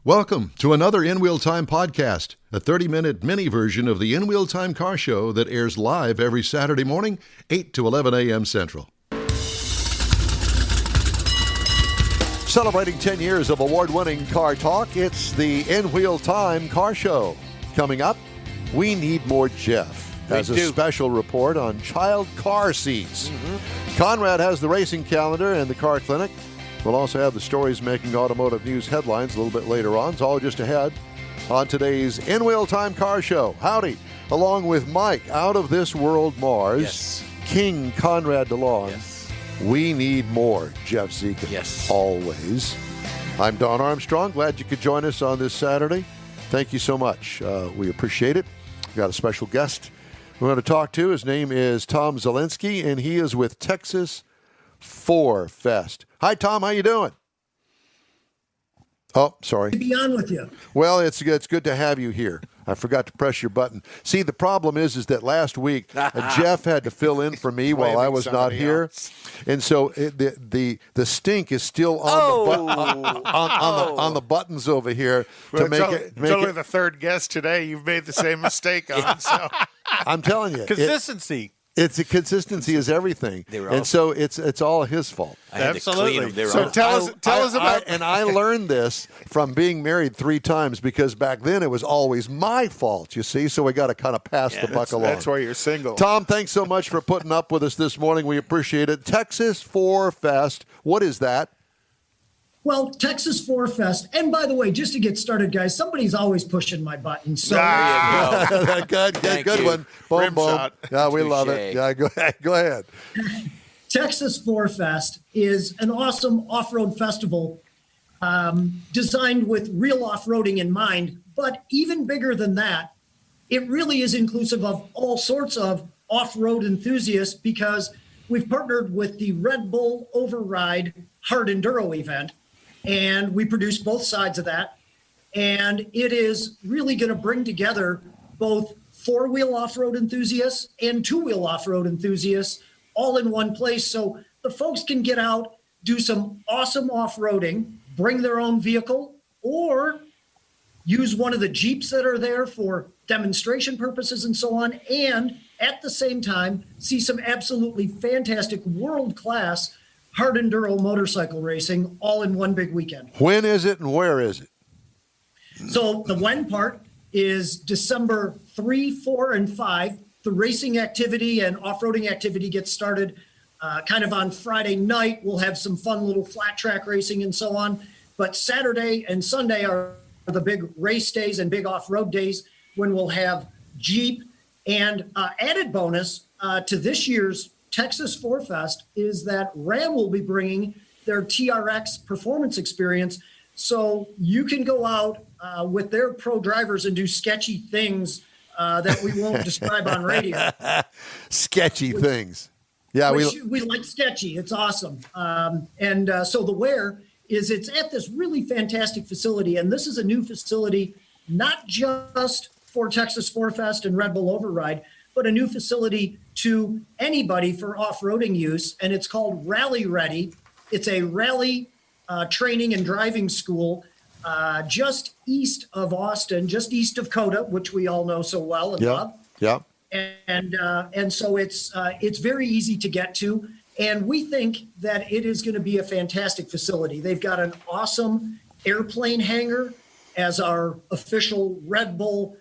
Welcome to another In Wheel Time podcast, a 30-minute mini version of the In Wheel Time car show that airs live every Saturday morning, 8 to 11 a.m. Central. Celebrating 10 years of award-winning car talk, it's the In Wheel Time car show. Coming up, we need more Jeff. Has a special report on child car seats. Conrad has the racing calendar and the car clinic. We'll also have the stories making automotive news headlines a little bit later on. It's all just ahead on today's In Wheel Time car show. Howdy, along with Mike, out of this world Mars, Yes. King Conrad DeLong. Yes. We need more Jeff Dziekan. Yes. Always. I'm Don Armstrong. Glad you could join us on this Saturday. Thank you so much. We appreciate it. We've got a special guest we're going to talk to. His name is Tom Zielinkski, and he is with Texas4Fest. Hi, Tom. How you doing? Oh, sorry. To be on with you. Well, it's good to have you here. I forgot to press your button. See, the problem is that last week Jeff had to fill in for me while I was not here, and so the stink is still on the buttons over here to make it. It's only the third guest today. You've made the same mistake on. So I'm telling you, consistency. Consistency is everything, and so it's all his fault. Absolutely. So tell us about. And I learned this from being married 3 times because back then it was always my fault. You see, so we got to kind of pass the buck along. That's why you're single. Tom, thanks so much for putting up with us this morning. We appreciate it. Texas4Fest. What is that? Well, Texas4Fest. And by the way, just to get started, guys, somebody's always pushing my button. So good one. Boom, Rim boom. shot. Yeah, we love it. Yeah, go ahead. Texas4Fest is an awesome off-road festival designed with real off-roading in mind. But even bigger than that, it really is inclusive of all sorts of off-road enthusiasts because we've partnered with the Red Bull Override Hard Enduro event. And we produce both sides of that. And it is really going to bring together both 4-wheel off-road enthusiasts and 2-wheel off-road enthusiasts all in one place. So the folks can get out, do some awesome off-roading, bring their own vehicle, or use one of the Jeeps that are there for demonstration purposes and so on. And at the same time, see some absolutely fantastic world-class hard enduro motorcycle racing all in one big weekend. When is it and where is it? So the when part is December 3, 4, and 5. The racing activity and off-roading activity gets started kind of on Friday night. We'll have some fun little flat track racing and so on. But Saturday and Sunday are the big race days and big off-road days when we'll have Jeep. And added bonus to this year's Texas4Fest is that Ram will be bringing their TRX performance experience. So you can go out with their pro drivers and do sketchy things that we won't describe on radio. Sketchy things. Yeah, we like sketchy. It's awesome. So the where is it's at this really fantastic facility. And this is a new facility, not just for Texas4Fest and Red Bull Override, but a new facility to anybody for off-roading use, and it's called Rally Ready. It's a rally training and driving school just east of Austin, just east of COTA, which we all know so well and love. Yeah. And so it's very easy to get to, and we think that it is going to be a fantastic facility. They've got an awesome airplane hangar as our official Red Bull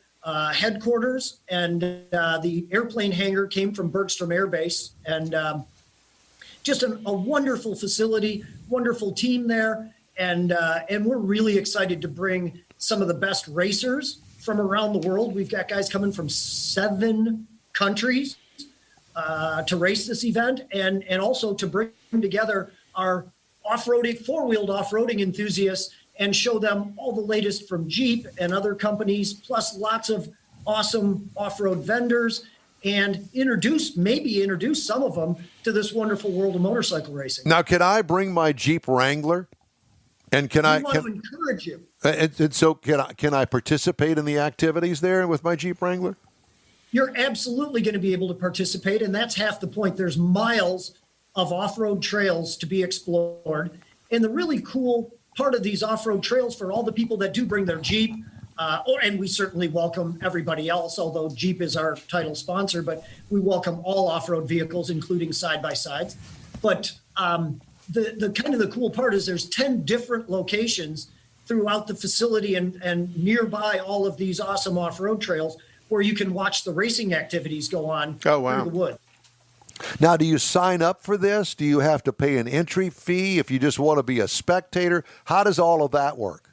headquarters, and the airplane hangar came from Bergstrom Air Base, and just a wonderful facility, wonderful team there, and we're really excited to bring some of the best racers from around the world. We've got guys coming from 7 countries to race this event, and also to bring together our off-roading, 4-wheeled off-roading enthusiasts and show them all the latest from Jeep and other companies, plus lots of awesome off-road vendors, and introduce some of them to this wonderful world of motorcycle racing. Now, can I bring my Jeep Wrangler? And We want to encourage you. And so can I participate in the activities there with my Jeep Wrangler? You're absolutely going to be able to participate, and that's half the point. There's miles of off-road trails to be explored. And the really cool part of these off-road trails for all the people that do bring their Jeep. And we certainly welcome everybody else, although Jeep is our title sponsor, but we welcome all off-road vehicles, including side-by-sides. But the kind of the cool part is there's 10 different locations throughout the facility and nearby all of these awesome off-road trails where you can watch the racing activities go on through the woods. Now, do you sign up for this? Do you have to pay an entry fee if you just want to be a spectator? How does all of that work?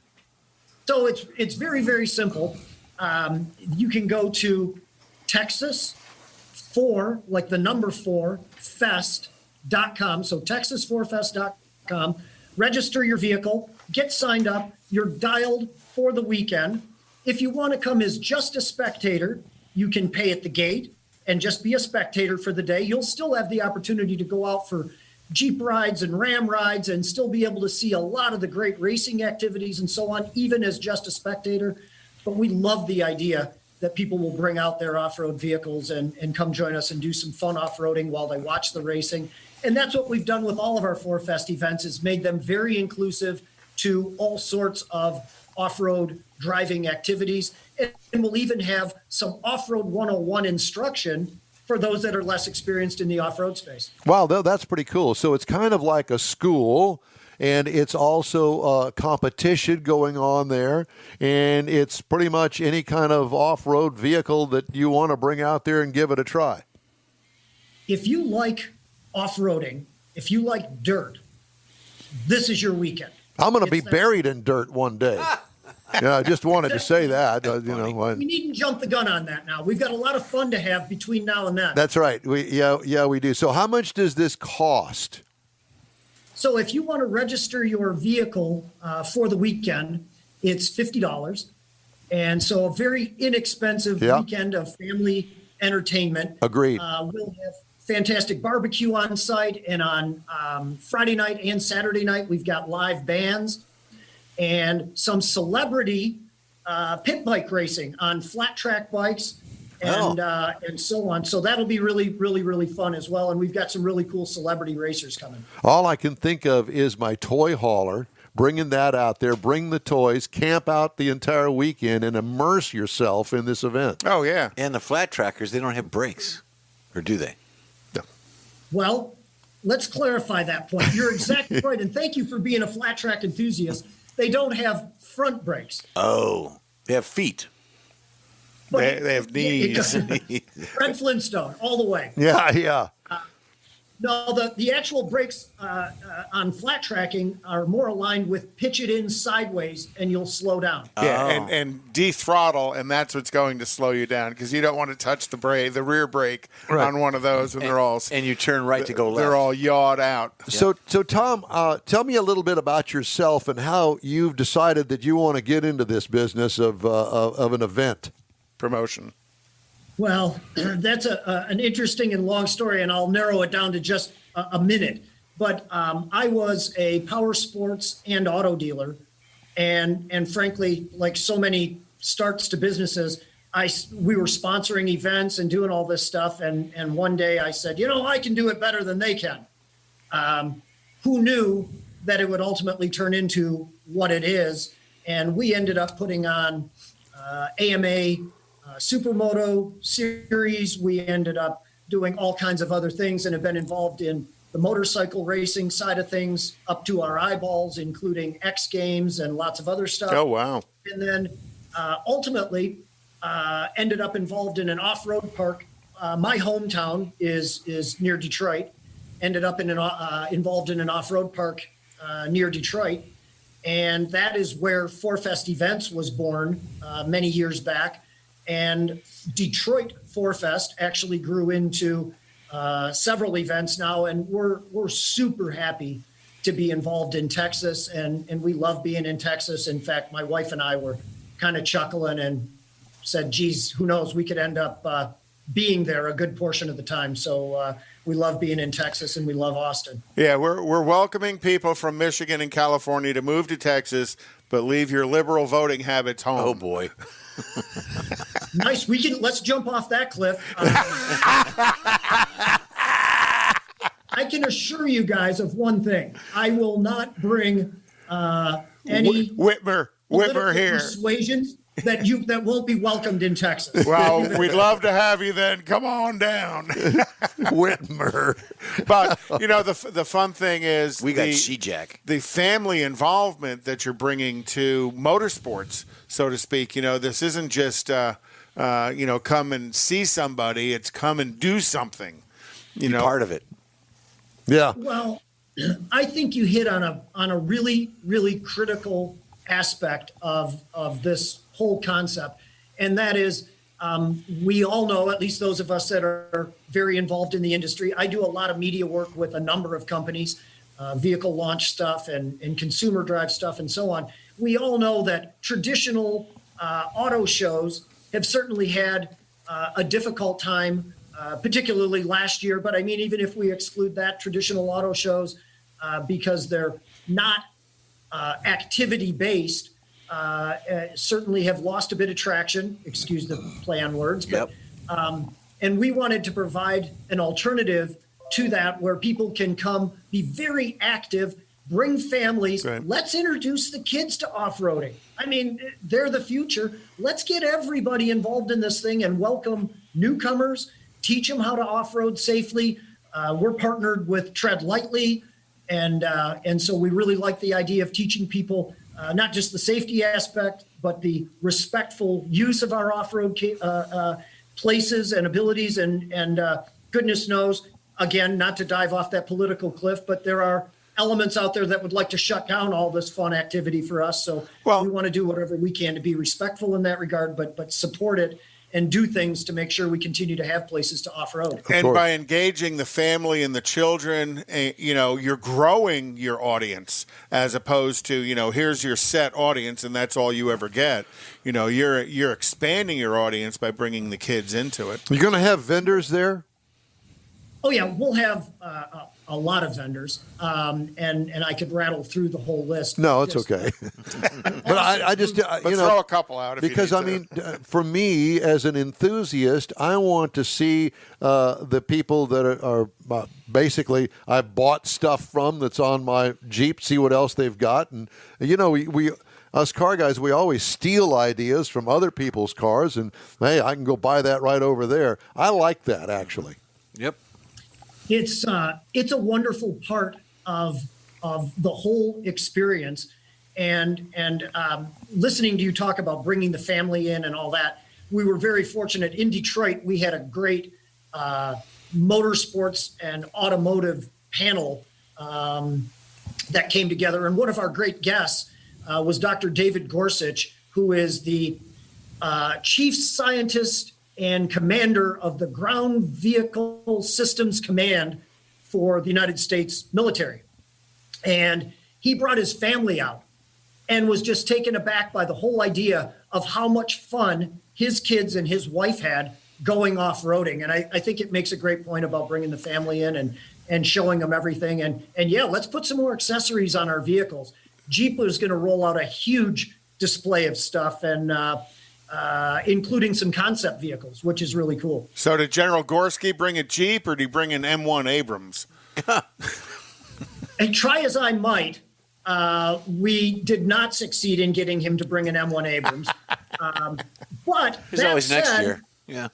So it's very, very simple. You can go to Texas4, like the number 4, fest.com. So Texas4Fest.com. Register your vehicle, get signed up. You're dialed for the weekend. If you want to come as just a spectator, you can pay at the gate and just be a spectator for the day. You'll still have the opportunity to go out for Jeep rides and Ram rides and still be able to see a lot of the great racing activities and so on, even as just a spectator. But we love the idea that people will bring out their off-road vehicles and come join us and do some fun off-roading while they watch the racing. And that's what we've done with all of our 4Fest events, is made them very inclusive to all sorts of off-road driving activities. And we'll even have some off-road 101 instruction for those that are less experienced in the off-road space. Wow, that's pretty cool. So it's kind of like a school, and it's also a competition going on there, and it's pretty much any kind of off-road vehicle that you want to bring out there and give it a try. If you like off-roading, if you like dirt, this is your weekend. I'm going to be buried in dirt one day. Yeah, I just wanted to say that. We needn't jump the gun on that now. We've got a lot of fun to have between now and then. That's right. We do. So how much does this cost? So if you want to register your vehicle for the weekend, it's $50. And so a very inexpensive weekend of family entertainment. Agreed. We'll have fantastic barbecue on site. And on Friday night and Saturday night, we've got live bands and some celebrity pit bike racing on flat track bikes and so on. So that'll be really, really, really fun as well. And we've got some really cool celebrity racers coming. All I can think of is my toy hauler, bringing that out there, bring the toys, camp out the entire weekend, and immerse yourself in this event. Oh, yeah. And the flat trackers, they don't have brakes, or do they? No. Well, let's clarify that point. You're exactly right. And thank you for being a flat track enthusiast. They don't have front brakes. Oh, they have feet. They have knees. Fred Flintstone, all the way. Yeah. No, the actual brakes on flat tracking are more aligned with pitch it in sideways and you'll slow down. Yeah, and de-throttle, and that's what's going to slow you down because you don't want to touch the rear brake on one of those when they're all... And you turn right to go left. They're all yawed out. So Tom, tell me a little bit about yourself and how you've decided that you want to get into this business of an event. Promotion. Well, that's an interesting and long story, and I'll narrow it down to just a minute. But I was a power sports and auto dealer, and frankly, like so many starts to businesses, we were sponsoring events and doing all this stuff. And one day I said, I can do it better than they can. Who knew that it would ultimately turn into what it is? And we ended up putting on AMA. Supermoto series. We ended up doing all kinds of other things and have been involved in the motorcycle racing side of things up to our eyeballs, including X Games and lots of other stuff. Oh, wow. And then ultimately ended up involved in an off-road park. My hometown is near Detroit. Ended up involved in an off-road park near Detroit. And that is where 4Fest Events was born many years back. And Detroit 4Fest actually grew into several events now, and we're super happy to be involved in Texas, and we love being in Texas. In fact, my wife and I were kind of chuckling and said, geez, who knows, we could end up being there a good portion of the time. So we love being in Texas, and we love Austin. Yeah, we're welcoming people from Michigan and California to move to Texas, but leave your liberal voting habits home. Oh, boy. Nice. Let's jump off that cliff. I can assure you guys of one thing. I will not bring any Whitmer political here. persuasions that won't be welcomed in Texas. Well, we'd love to have you then. Come on down. Whitmer. But, the fun thing is We got She-Jack. the family involvement that you're bringing to motorsports, so to speak. This isn't just, come and see somebody. It's come and do something. Be part of it. Yeah. Well, I think you hit on a really, really critical aspect of this whole concept, and that is we all know, at least those of us that are very involved in the industry. I do a lot of media work with a number of companies, vehicle launch stuff and consumer drive stuff and so on. We all know that traditional auto shows have certainly had a difficult time, particularly last year. But I mean, even if we exclude that, traditional auto shows, because they're not activity-based, certainly have lost a bit of traction, excuse the play on words. But, and we wanted to provide an alternative to that where people can come be very active, bring families. Right. Let's introduce the kids to off-roading. I mean, they're the future. Let's get everybody involved in this thing and welcome newcomers, teach them how to off-road safely. We're partnered with Tread Lightly. And so we really like the idea of teaching people not just the safety aspect, but the respectful use of our off-road places and abilities. And goodness knows, again, not to dive off that political cliff, but there are elements out there that would like to shut down all this fun activity for us. So we want to do whatever we can to be respectful in that regard, but support it and do things to make sure we continue to have places to off-road. And by engaging the family and the children, you're growing your audience as opposed to, here's your set audience and that's all you ever get. You're expanding your audience by bringing the kids into it. You're going to have vendors there? Oh, yeah, we'll have a lot of vendors, and I could rattle through the whole list. No, it's okay. But I just, throw a couple out. Because, for me, as an enthusiast, I want to see the people that are basically I've bought stuff from that's on my Jeep, see what else they've got. And, we us car guys, we always steal ideas from other people's cars, and, hey, I can go buy that right over there. I like that, actually. Yep. It's a wonderful part of the whole experience, and listening to you talk about bringing the family in and all that. We were very fortunate in Detroit. We had a great motorsports and automotive panel that came together, and one of our great guests was Dr. David Gorsuch, who is the chief scientist and commander of the Ground Vehicle Systems Command for the United States military. And he brought his family out and was just taken aback by the whole idea of how much fun his kids and his wife had going off-roading. And I think it makes a great point about bringing the family in and showing them everything. And yeah, let's put some more accessories on our vehicles. Jeep is going to roll out a huge display of stuff, and including some concept vehicles, which is really cool. So did General Gorski bring a Jeep, or did he bring an M1 Abrams? And try as I might, we did not succeed in getting him to bring an M1 Abrams. But there's always next year. Yeah.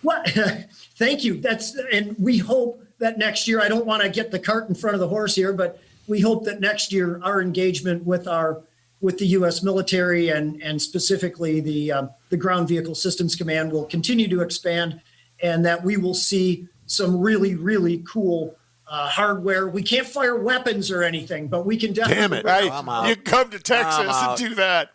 What? Thank you. And we hope that next year, I don't want to get the cart in front of the horse here, but we hope that next year our engagement with the U.S. military and specifically the Ground Vehicle Systems Command will continue to expand, and that we will see some really, really cool hardware. We can't fire weapons or anything, but we can definitely. Damn it! You come to Texas and do that.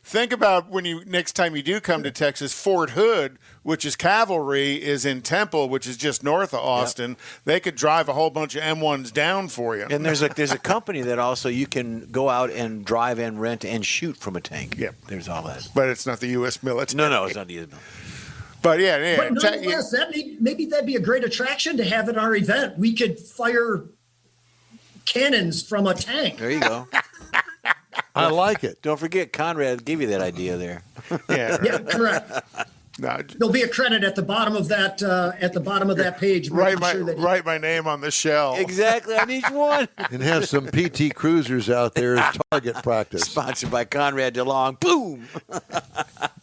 Think about when next time you do come to Texas. Fort Hood, which is cavalry, is in Temple, which is just north of Austin. Yep. They could drive a whole bunch of M1s down for you. And there's a company that also you can go out and drive and rent and shoot from a tank. Yep. There's all that. But it's not the U.S. military. No, it's not the U.S. military. But yeah. But nonetheless, maybe that'd be a great attraction to have at our event. We could fire cannons from a tank. There you go. I like it. Don't forget, Conrad gave you that idea there. Yeah, correct. No, There'll be a credit at the bottom of that page. write Making my name on the shell. Exactly on each one. And have some PT Cruisers out there as target practice. Sponsored by Conrad DeLong. Boom.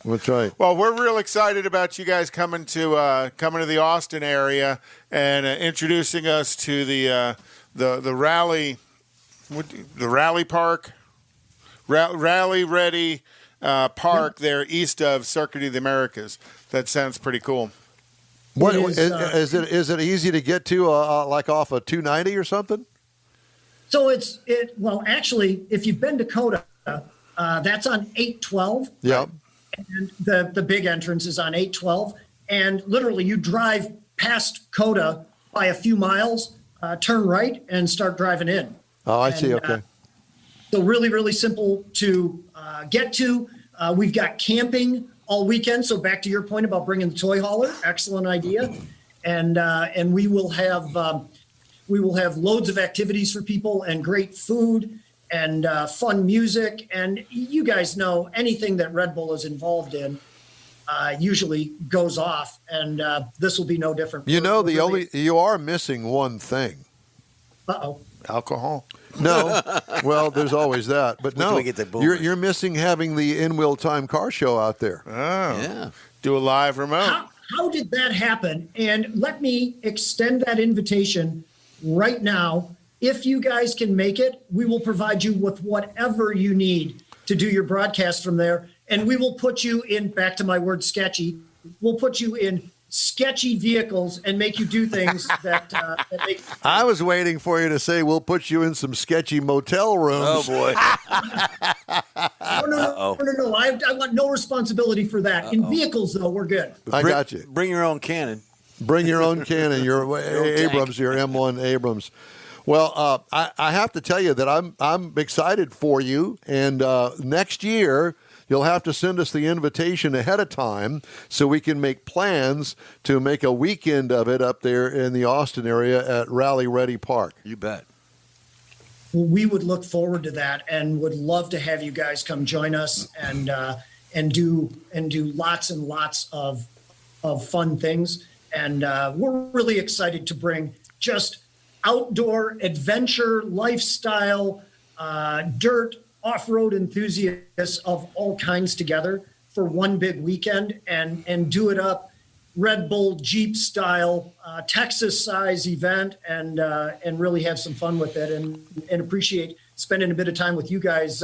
That's right. Well, we're real excited about you guys coming to the Austin area and introducing us to the rally, the rally park, rally ready park there east of Circuit of the Americas. That sounds pretty cool. What is it easy to get to like off of 290 or something? So well, actually, if you've been to Coda, that's on 812. Yeah. And the big entrance is on 812. And literally you drive past Coda by a few miles, turn right and start driving in. Oh, I see. Okay. So really, really simple to get to. We've got camping all weekend. So back to your point about bringing the toy hauler, excellent idea. And we will have loads of activities for people and great food and fun music. And you guys know anything that Red Bull is involved in usually goes off, and this will be no different. You are missing one thing. Uh-oh. Alcohol. No, well, there's always that, but no, we get the you're missing having the In Wheel Time car show out there. Oh, yeah. Do a live remote. How did that happen? And let me extend that invitation right now. If you guys can make it, we will provide you with whatever you need to do your broadcast from there, and we will put you in. Back to my word, sketchy. We'll put you in sketchy vehicles and make you do things that make. I was waiting for you to say we'll put you in some sketchy motel rooms. Oh boy! No. I want no responsibility for that. In vehicles, though, we're good. I got you. Bring your own cannon. Bring your own cannon. Your Abrams, your M1 Abrams. Well, I have to tell you that I'm excited for you, and next year. You'll have to send us the invitation ahead of time so we can make plans to make a weekend of it up there in the Austin area at Rally Ready Park. You bet. Well, we would look forward to that and would love to have you guys come join us and do lots and lots of fun things. And we're really excited to bring just outdoor adventure, lifestyle, dirt, off-road enthusiasts of all kinds together for one big weekend and do it up Red Bull Jeep style, Texas size event and really have some fun with it and appreciate spending a bit of time with you guys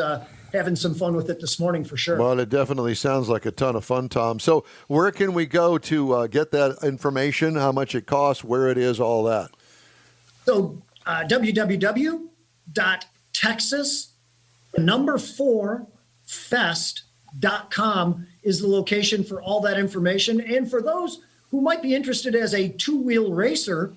having some fun with it this morning for sure. Well, it definitely sounds like a ton of fun, Tom. So where can we go to get that information, how much it costs, where it is, all that? So www.Texas4Fest.com is the location for all that information. And for those who might be interested as a two-wheel racer,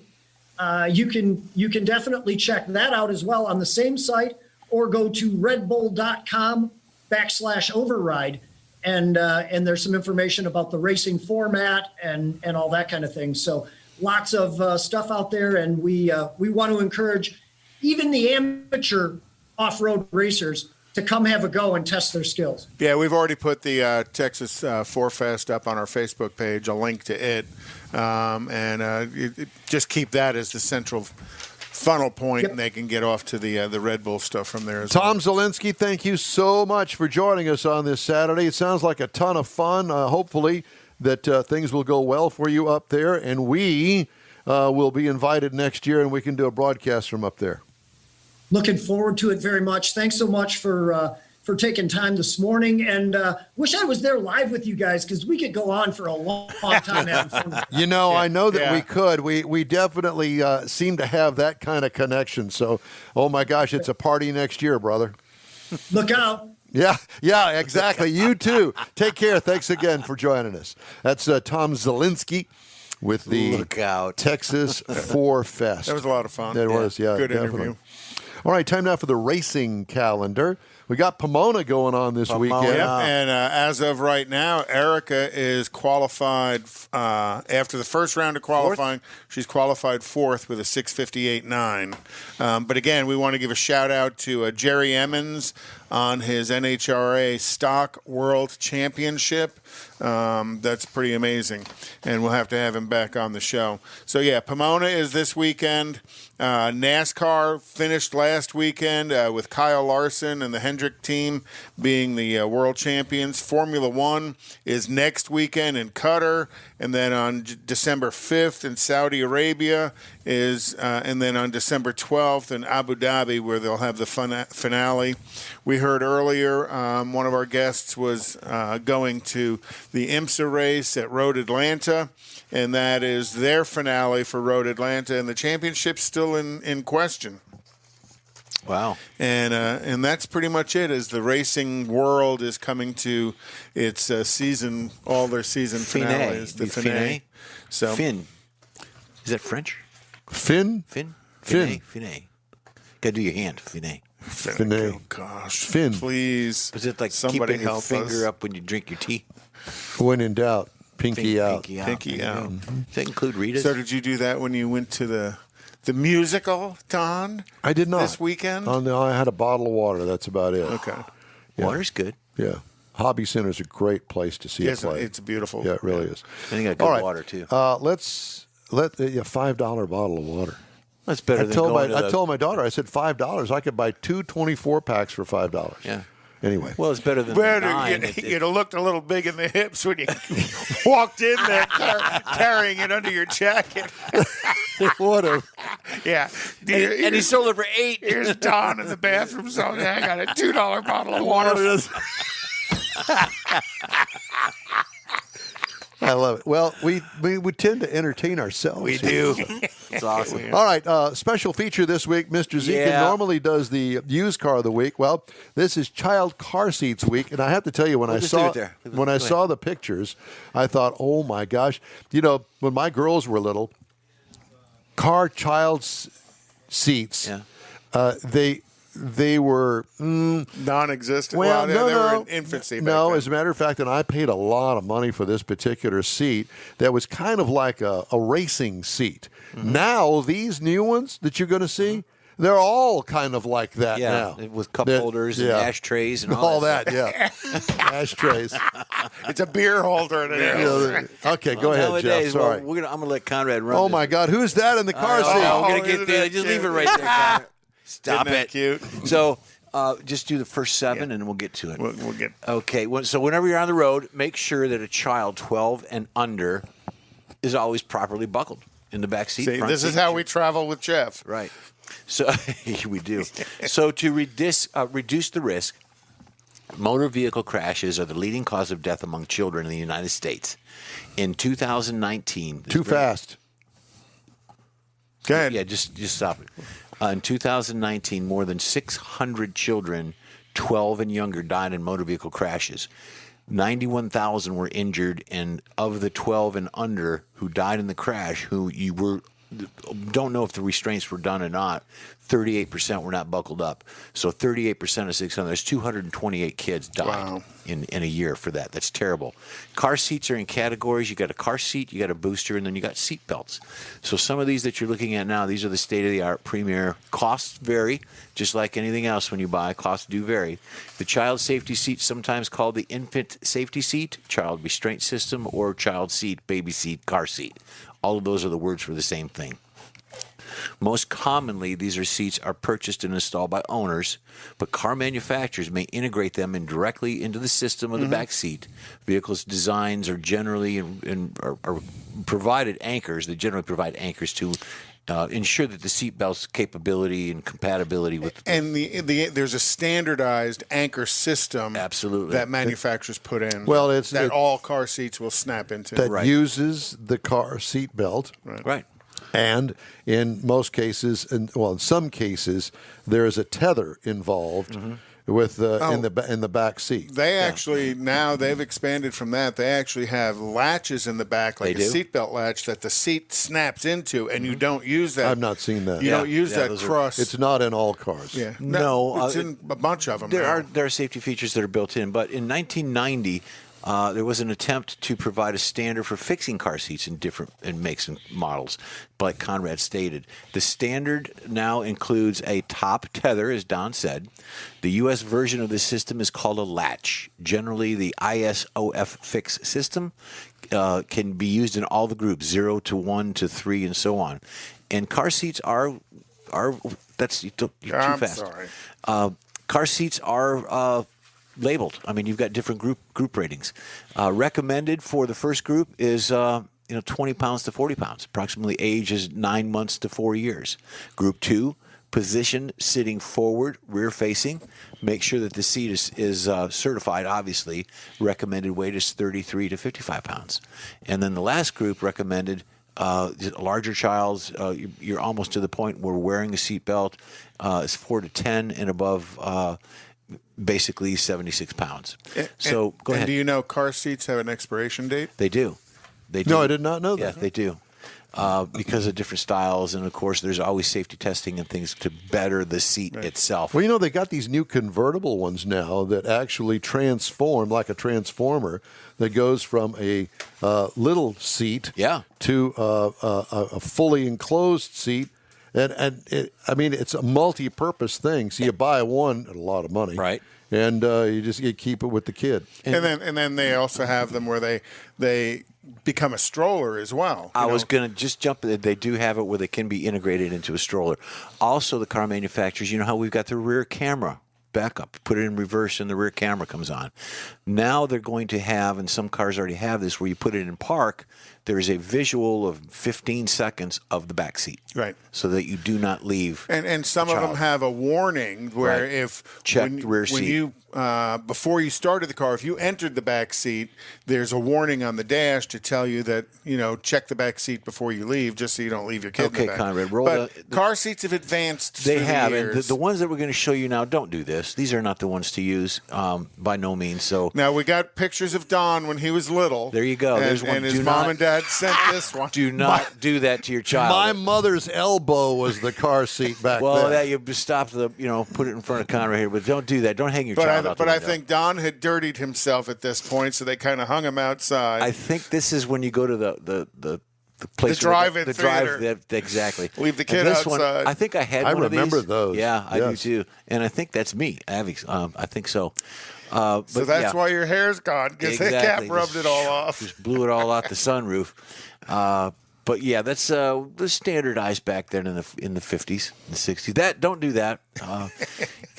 you can definitely check that out as well on the same site, or go to redbull.com/override. And there's some information about the racing format and all that kind of thing. So lots of stuff out there. And we want to encourage even the amateur off-road racers to come have a go and test their skills. Yeah, we've already put the Texas 4Fest up on our Facebook page, a link to it. Just keep that as the central funnel point, yep. And they can get off to the Red Bull stuff from there as Tom Zielinkski, thank you so much for joining us on this Saturday. It sounds like a ton of fun. Hopefully that things will go well for you up there, and we will be invited next year, and we can do a broadcast from up there. Looking forward to it very much. Thanks so much for taking time this morning, and wish I was there live with you guys because we could go on for a long time having fun. You know, I know that we could. We definitely seem to have that kind of connection. So, oh my gosh, it's a party next year, brother. Look out. Yeah, exactly. You too. Take care. Thanks again for joining us. That's Tom Zielinkski with the Texas 4Fest. That was a lot of fun. That was, yeah. Good definitely. interview. All right, time now for the racing calendar. We got Pomona going on this weekend. Yep. And as of right now, Erica is qualified after the first round of qualifying. She's qualified fourth with a 6:58.9. But again, we want to give a shout out to Jerry Emmons on his NHRA Stock World Championship. That's pretty amazing, and we'll have to have him back on the show. So yeah, Pomona is this weekend. NASCAR finished last weekend with Kyle Larson and the Hendrick team being the world champions. Formula One is next weekend in Qatar, and then on December 5th in Saudi Arabia and then on December 12th in Abu Dhabi, where they'll have the finale. We heard earlier one of our guests was going to the IMSA race at Road Atlanta, and that is their finale for Road Atlanta, and the championship's still in question. Wow. And that's pretty much it, as the racing world is coming to its season, all their season finales. The finale. So Fin. Is that French? Fin? Fin? Fin. Finale. Got to do your hand. Finale. Finale. Oh, gosh. Fin. Please. Is it like somebody keeping your help finger us. up when you drink your tea? When in doubt, pinky out. Pinky out. Pinky There you out. go. Does that include Rita's? So did you do that when you went to the musical, Don? I did not. This weekend? Oh, no, I had a bottle of water. That's about it. Okay. Water's good. Yeah. Hobby Center's a great place to see Yes, it play. it's beautiful. Yeah, it really is. And you got good All right. water, too. Let's let a $5 bottle of water. That's better I than told going to I told my daughter, I said $5. I could buy 2 24-packs for $5. Yeah. Anyway. Well, it's better than Better, the 9. you'd have looked a little big in the hips when you walked in there carrying it under your jacket. What a Yeah. and he sold it for $8. Here's Don in the bathroom zone. I got a $2 bottle of water. I love it. Well, we tend to entertain ourselves. We do. It's awesome. All right, special feature this week. Mr. Dziekan Yeah. normally does the used car of the week. Well, this is child car seats week, and I have to tell you, when I just saw leave it there. when I saw the pictures, I thought, oh my gosh, when my girls were little, seats, Yeah. they were Non-existent. well, They were in infancy. back No, then. as a matter of fact, and I paid a lot of money for this particular seat that was kind of like a racing seat. Mm-hmm. Now, these new ones that you're going to see, they're all kind of like that Yeah, now. with cup They're- holders and yeah. ashtrays and all that. that, yeah. Ashtrays. It's a beer holder in it. Okay, go ahead, Nowadays, Jeff. Sorry. I'm going to let Conrad run. Oh, this. my God. Who's that in the car seat? Oh, we're Oh, going to get isn't there. that Just leave it cute? right there, Conrad. Stop Isn't that it. cute? So just do the first 7, and we'll get to it. We'll get. Okay, so whenever you're on the road, make sure that a child 12 and under is always properly buckled in the back seat. See, front this is seat. how we travel with Jeff. Right. So we do. So to reduce the risk, motor vehicle crashes are the leading cause of death among children in the United States. In 2019, Too fast. Go ahead. Yeah, just stop it. In 2019, more than 600 children, 12 and younger, died in motor vehicle crashes. 91,000 were injured, and of the 12 and under who died in the crash, don't know if the restraints were done or not, 38% were not buckled up. So 38% of 600, there's 228 kids died Wow. in a year for that. That's terrible. Car seats are in categories. You got a car seat, you got a booster, and then you got seat belts. So some of these that you're looking at now, these are the state-of-the-art premier. Costs vary, just like anything else when you buy. Costs do vary. The child safety seat, sometimes called the infant safety seat, child restraint system, or child seat, baby seat, car seat. All of those are the words for the same thing. Most commonly, these seats are purchased and installed by owners, but car manufacturers may integrate them directly into the system of the back seat. Vehicles' designs are generally are provided anchors. They generally provide anchors to ensure that the seat belt's capability and compatibility with. And there's a standardized anchor system, Absolutely. that manufacturers put in. Well, all car seats will snap into. That Right. uses the car seat belt. Right. And in most cases, in some cases, there is a tether involved with in the back seat. They actually now they've expanded from that. They actually have latches in the back, like a seatbelt latch that the seat snaps into, and you don't use that. I've not seen that. You don't use that cross. It's not in all cars. Yeah, no, it's in a bunch of them. There are safety features that are built in, but in 1990. There was an attempt to provide a standard for fixing car seats in different makes and models, like Conrad stated. The standard now includes a top tether, as Don said. The U.S. version of this system is called a latch. Generally, the ISOF fix system can be used in all the groups, 0 to 1 to 3, and so on. And car seats are that's you're too fast. Sorry. Car seats are labeled. I mean, you've got different group ratings. Recommended for the first group is 20 pounds to 40 pounds. Approximately age is 9 months to 4 years. Group 2, position sitting forward, rear facing. Make sure that the seat is certified. Obviously, recommended weight is 33 to 55 pounds. And then the last group recommended. Larger childs, you're almost to the point where wearing a seatbelt is 4 to 10 and above. Basically 76 pounds. So go ahead. And do you know car seats have an expiration date? They do. No, I did not know that. Yeah, they do. Because of different styles, and of course, there's always safety testing and things to better the seat itself. Well, they got these new convertible ones now that actually transform like a transformer that goes from a little seat to a fully enclosed seat. And it's a multi-purpose thing. So you buy one at a lot of money, right? And you keep it with the kid. And then they also have them where they become a stroller as well. I was going to just jump in. They do have it where they can be integrated into a stroller. Also, the car manufacturers, you know how we've got the rear camera backup, put it in reverse and the rear camera comes on. Now they're going to have, and some cars already have this, where you put it in park, there is a visual of 15 seconds of the back seat. Right. So that you do not leave. And some of them have a warning where if rear seat. When you before you started the car, if you entered the back seat, there's a warning on the dash to tell you that, check the back seat before you leave, just so you don't leave your kid in the back. Conrad, but car seats have advanced. They have, the and the ones that we're going to show you now don't do this. These are not the ones to use, by no means. So now we got pictures of Don when he was little. There you go. There's one. And his mom and dad sent this one. Do not do that to your child. My mother's elbow was the car seat back then. Well, you stop put it in front of Conrad here, but don't do that. Don't hang your child out the window. I think Don had dirtied himself at this point, so they kind of hung him outside. I think this is when you go to the place. The drive-in theater. Exactly. Leave the kid outside. One, I think I had one of these. I remember those. Yeah, I do too. And I think that's me. I think so. So that's why your hair's gone, because the cap rubbed it all off. Just blew it all out the sunroof. But yeah, that's was standardized back then in the 50s and 60s. Don't do that.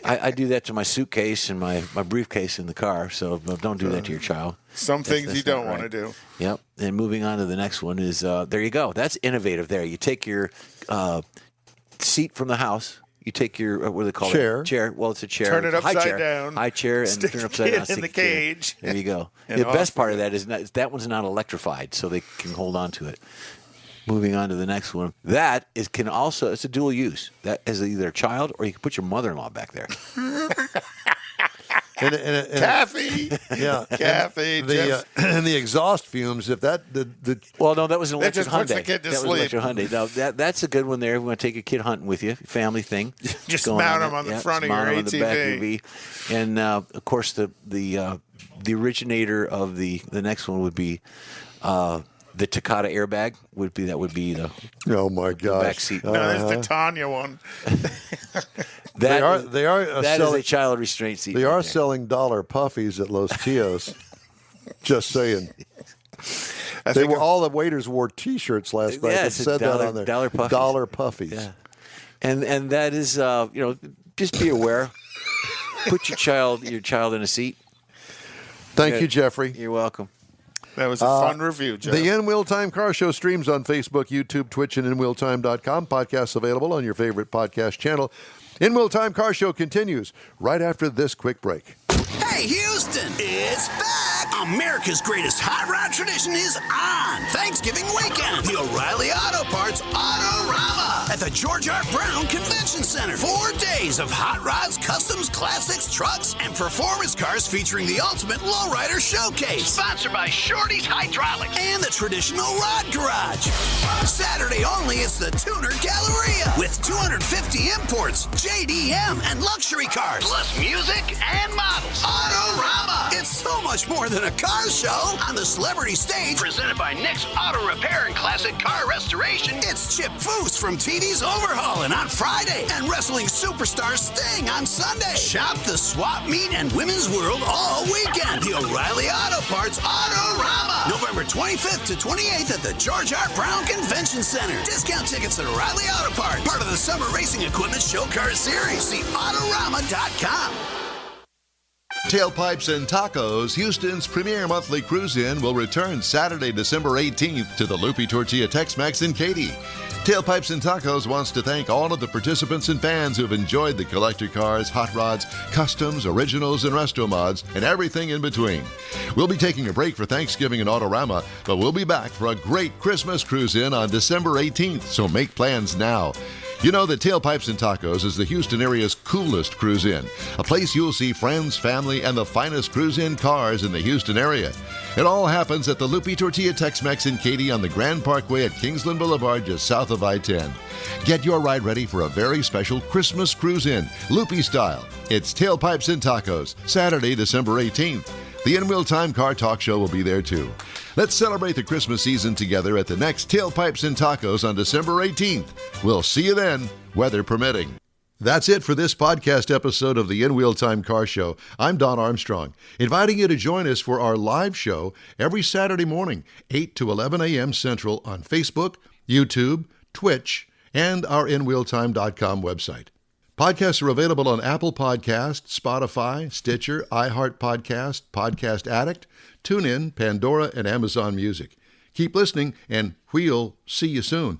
I do that to my suitcase and my briefcase in the car. So don't do that to your child. Some things you don't want to do. Yep. And moving on to the next one is there you go. That's innovative. There, you take your seat from the house. You take your what do they call chair. it? Chair. Well, it's a chair. Turn it upside down. High chair and stick turn it upside down. In the cage. There you go. The best part of that is that one's not electrified, so they can hold on to it. Moving on to the next one. It's a dual use. That is either a child or you can put your mother-in-law back there. Kathy. Yeah. Kathy. And the exhaust fumes, if that well, no, that was an electric Hyundai. Puts the kid to that sleep. Was electric Hyundai. No, that's a good one there. We want to take a kid hunting with you, family thing. Just mount them on the front of your ATV. On the back of your and of course the originator of the next one would be the Takata airbag would be the oh my gosh back seat. No, there's the Tanya one. They are that is a child restraint seat. They are selling dollar puffies at Los Tios. Just saying. All the waiters wore T-shirts last night that said that on there. Dollar puffies. Dollar puffies. Yeah. And that is just be aware. Put your child in a seat. Thank you, Jeffrey. You're welcome. That was a fun review, Jeff. The In Wheel Time Car Show streams on Facebook, YouTube, Twitch, and InWheelTime.com. Podcasts available on your favorite podcast channel. In Wheel Time Car Show continues right after this quick break. Hey, Houston, it's back! America's greatest hot rod tradition is on Thanksgiving weekend. The O'Reilly Auto Parts Autorama at the George R. Brown Convention Center. 4 days of hot rods, customs, classics, trucks, and performance cars featuring the ultimate lowrider showcase. Sponsored by Shorty's Hydraulics and the Traditional Rod Garage. Saturday only, it's the Tuner Galleria with 250 imports, JDM, and luxury cars, plus music and models. Autorama. It's so much more than a car show. On the celebrity stage, presented by Nick's Auto Repair and Classic Car Restoration, it's Chip Foose from TV's Overhauling on Friday and wrestling superstar Sting on Sunday. Shop the swap meet and women's world all weekend. The O'Reilly Auto Parts Autorama. November 25th to 28th at the George R. Brown Convention Center. Discount tickets at O'Reilly Auto Parts. Part of the Summer Racing Equipment Show Car Series. See Autorama.com. Tailpipes and Tacos, Houston's premier monthly cruise-in, will return Saturday, December 18th to the Loopy Tortilla Tex-Mex in Katy. Tailpipes and Tacos wants to thank all of the participants and fans who've enjoyed the collector cars, hot rods, customs, originals, and resto mods, and everything in between. We'll be taking a break for Thanksgiving and Autorama, but we'll be back for a great Christmas cruise-in on December 18th, so make plans now. You know that Tailpipes and Tacos is the Houston area's coolest cruise-in, a place you'll see friends, family, and the finest cruise-in cars in the Houston area. It all happens at the Loopy Tortilla Tex-Mex in Katy on the Grand Parkway at Kingsland Boulevard, just south of I-10. Get your ride ready for a very special Christmas cruise-in, Loopy style. It's Tailpipes and Tacos, Saturday, December 18th. The In Wheel Time Car Talk Show will be there too. Let's celebrate the Christmas season together at the next Tailpipes and Tacos on December 18th. We'll see you then, weather permitting. That's it for this podcast episode of the In Wheel Time Car Show. I'm Don Armstrong, inviting you to join us for our live show every Saturday morning, 8 to 11 a.m. Central on Facebook, YouTube, Twitch, and our InWheelTime.com website. Podcasts are available on Apple Podcasts, Spotify, Stitcher, iHeart Podcast, Podcast Addict, TuneIn, Pandora, and Amazon Music. Keep listening, and we'll see you soon.